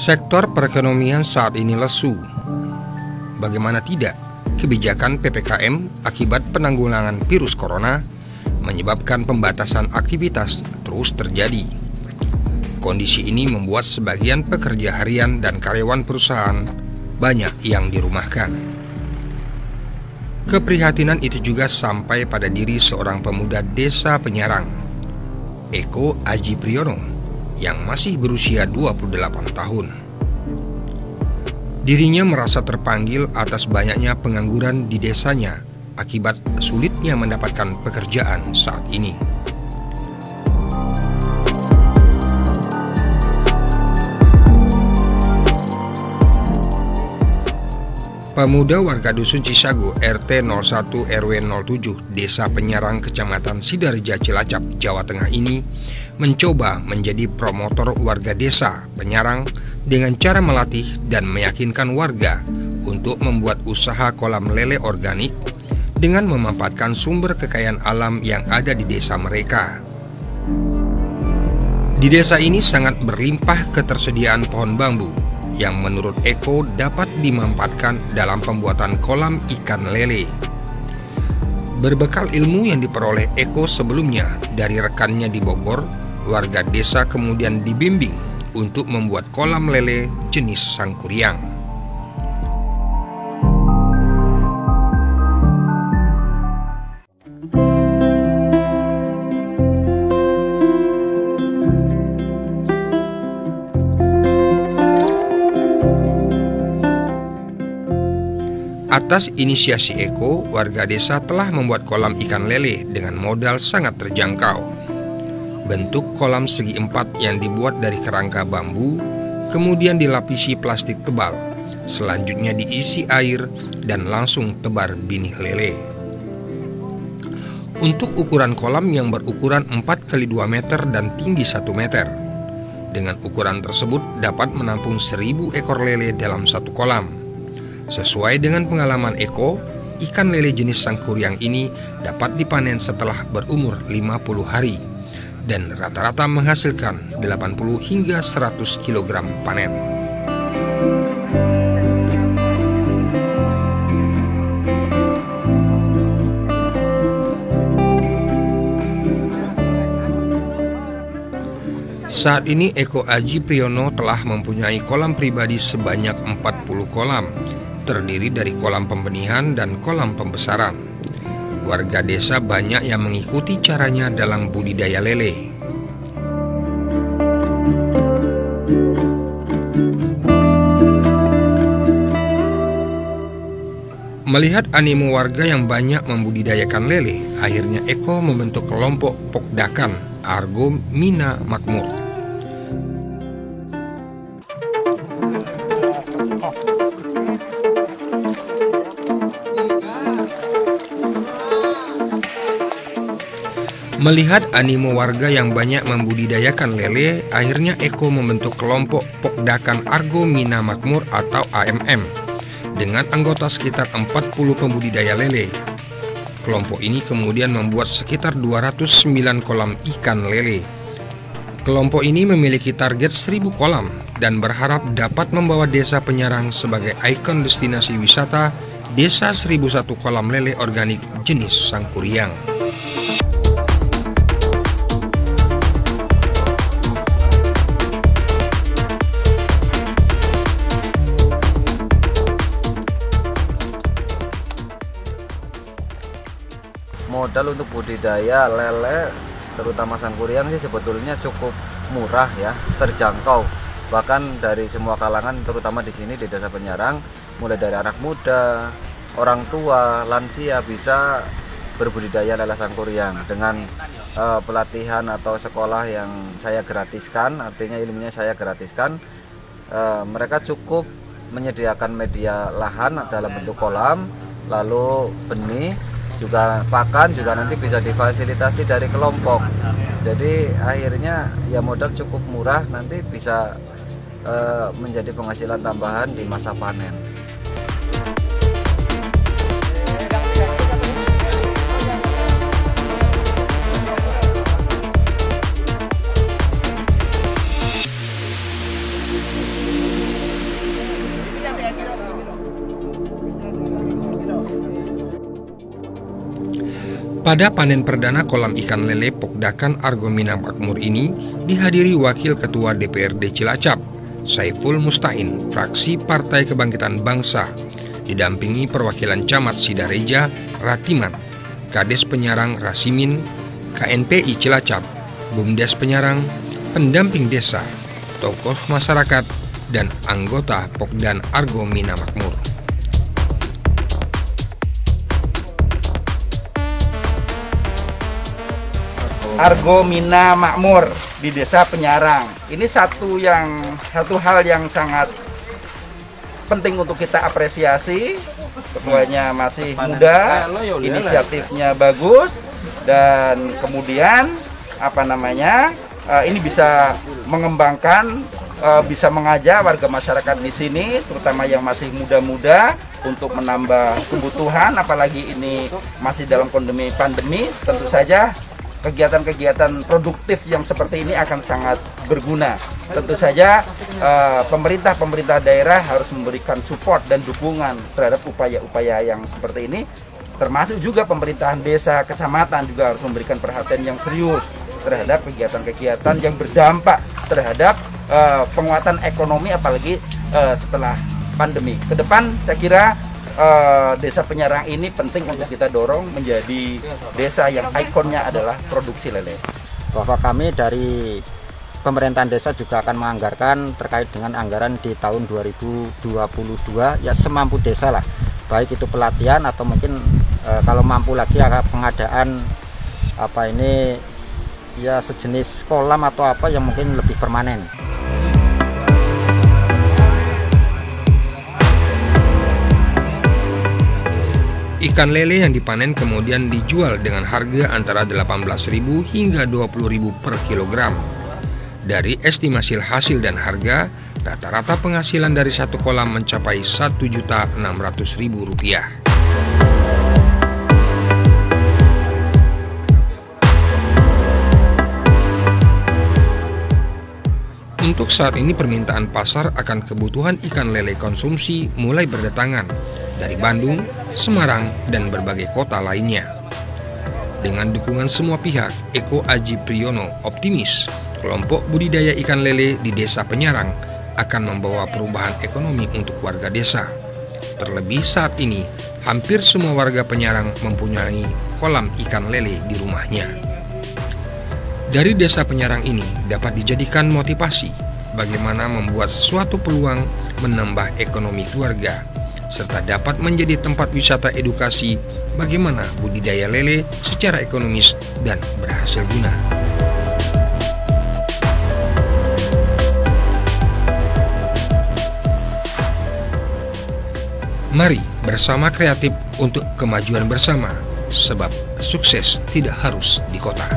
Sektor perekonomian saat ini lesu. Bagaimana tidak, kebijakan PPKM akibat penanggulangan virus corona menyebabkan pembatasan aktivitas terus terjadi. Kondisi ini membuat sebagian pekerja harian dan karyawan perusahaan banyak yang dirumahkan. Keprihatinan itu juga sampai pada diri seorang pemuda desa Penyarang, Eko Aji Priyono, yang masih berusia 28 tahun. Dirinya merasa terpanggil atas banyaknya pengangguran di desanya akibat sulitnya mendapatkan pekerjaan saat ini. Pemuda warga Dusun Cisago RT 01 RW 07 Desa Penyarang Kecamatan Sidareja Cilacap, Jawa Tengah ini mencoba menjadi promotor warga desa Penyarang dengan cara melatih dan meyakinkan warga untuk membuat usaha kolam lele organik dengan memanfaatkan sumber kekayaan alam yang ada di desa mereka. Di desa ini sangat berlimpah ketersediaan pohon bambu yang menurut Eko dapat dimanfaatkan dalam pembuatan kolam ikan lele. Berbekal ilmu yang diperoleh Eko sebelumnya dari rekannya di Bogor, warga desa kemudian dibimbing untuk membuat kolam lele jenis sangkuriang. Atas inisiasi Eko, warga desa telah membuat kolam ikan lele dengan modal sangat terjangkau. Bentuk kolam segi empat yang dibuat dari kerangka bambu, kemudian dilapisi plastik tebal, selanjutnya diisi air dan langsung tebar benih lele. Untuk ukuran kolam yang berukuran 4x2 meter dan tinggi 1 meter. Dengan ukuran tersebut dapat menampung 1000 ekor lele dalam satu kolam. Sesuai dengan pengalaman Eko, ikan lele jenis sangkuriang ini dapat dipanen setelah berumur 50 hari dan rata-rata menghasilkan 80 hingga 100 kg panen. Saat ini Eko Aji Priyono telah mempunyai kolam pribadi sebanyak 40 kolam, terdiri dari kolam pembenihan dan kolam pembesaran. Warga desa banyak yang mengikuti caranya dalam budidaya lele. Melihat animo warga yang banyak membudidayakan lele, akhirnya Eko membentuk kelompok Pokdakan Argo Mina Makmur. Melihat animo warga yang banyak membudidayakan lele, akhirnya Eko membentuk kelompok Pokdakan Argo Mina Makmur atau AMM dengan anggota sekitar 40 pembudidaya lele. Kelompok ini kemudian membuat sekitar 209 kolam ikan lele. Kelompok ini memiliki target 1000 kolam dan berharap dapat membawa desa Penyarang sebagai ikon destinasi wisata desa 1001 kolam lele organik jenis sangkuriang. Modal untuk budidaya lele terutama sangkuriang sih sebetulnya cukup murah ya, terjangkau. Bahkan dari semua kalangan terutama di sini di Desa Penyarang, mulai dari anak muda, orang tua, lansia bisa berbudidaya lele sangkuriang dengan pelatihan atau sekolah yang saya gratiskan, artinya ilmunya saya gratiskan. Mereka cukup menyediakan media lahan dalam bentuk kolam, lalu benih, juga pakan juga nanti bisa difasilitasi dari kelompok. Jadi akhirnya ya modal cukup murah, nanti bisa menjadi penghasilan tambahan di masa panen. Pada panen perdana kolam ikan lele Pokdakan Argo Minamakmur ini dihadiri Wakil Ketua DPRD Cilacap, Saiful Mustain, fraksi Partai Kebangkitan Bangsa, didampingi perwakilan Camat Sidareja, Ratiman, Kades Penyarang Rasimin, KNPI Cilacap, Bumdes Penyarang, pendamping desa, tokoh masyarakat, dan anggota Pokdan Argo Minamakmur. Argo Minamakmur di Desa Penyarang. Ini satu hal yang sangat penting untuk kita apresiasi. Ketuanya masih muda, inisiatifnya bagus, dan kemudian ini bisa mengembangkan, bisa mengajak warga masyarakat di sini, terutama yang masih muda-muda, untuk menambah kebutuhan. Apalagi ini masih dalam pandemi, tentu saja kegiatan-kegiatan produktif yang seperti ini akan sangat berguna. Tentu saja pemerintah daerah harus memberikan support dan dukungan terhadap upaya-upaya yang seperti ini, termasuk juga pemerintahan desa, kecamatan juga harus memberikan perhatian yang serius terhadap kegiatan-kegiatan yang berdampak terhadap penguatan ekonomi, apalagi setelah pandemi. Ke depan saya kira Desa Penyarang ini penting untuk kita dorong menjadi desa yang ikonnya adalah produksi lele. Bahwa kami dari pemerintahan desa juga akan menganggarkan terkait dengan anggaran di tahun 2022 ya semampu desa lah, baik itu pelatihan atau mungkin kalau mampu lagi pengadaan ya sejenis kolam atau apa yang mungkin lebih permanen. Ikan lele yang dipanen kemudian dijual dengan harga antara 18.000 hingga 20.000 per kilogram. Dari estimasi hasil dan harga, rata-rata penghasilan dari satu kolam mencapai Rp1.600.000. Untuk saat ini permintaan pasar akan kebutuhan ikan lele konsumsi mulai berdatangan dari Bandung, Semarang, dan berbagai kota lainnya. Dengan dukungan semua pihak, Eko Aji Priyono optimis kelompok budidaya ikan lele di Desa Penyarang akan membawa perubahan ekonomi untuk warga desa. Terlebih saat ini, hampir semua warga Penyarang mempunyai kolam ikan lele di rumahnya. Dari Desa Penyarang ini dapat dijadikan motivasi bagaimana membuat suatu peluang menambah ekonomi keluarga, serta dapat menjadi tempat wisata edukasi bagaimana budidaya lele secara ekonomis dan berhasil guna. Mari bersama kreatif untuk kemajuan bersama, sebab sukses tidak harus di kota.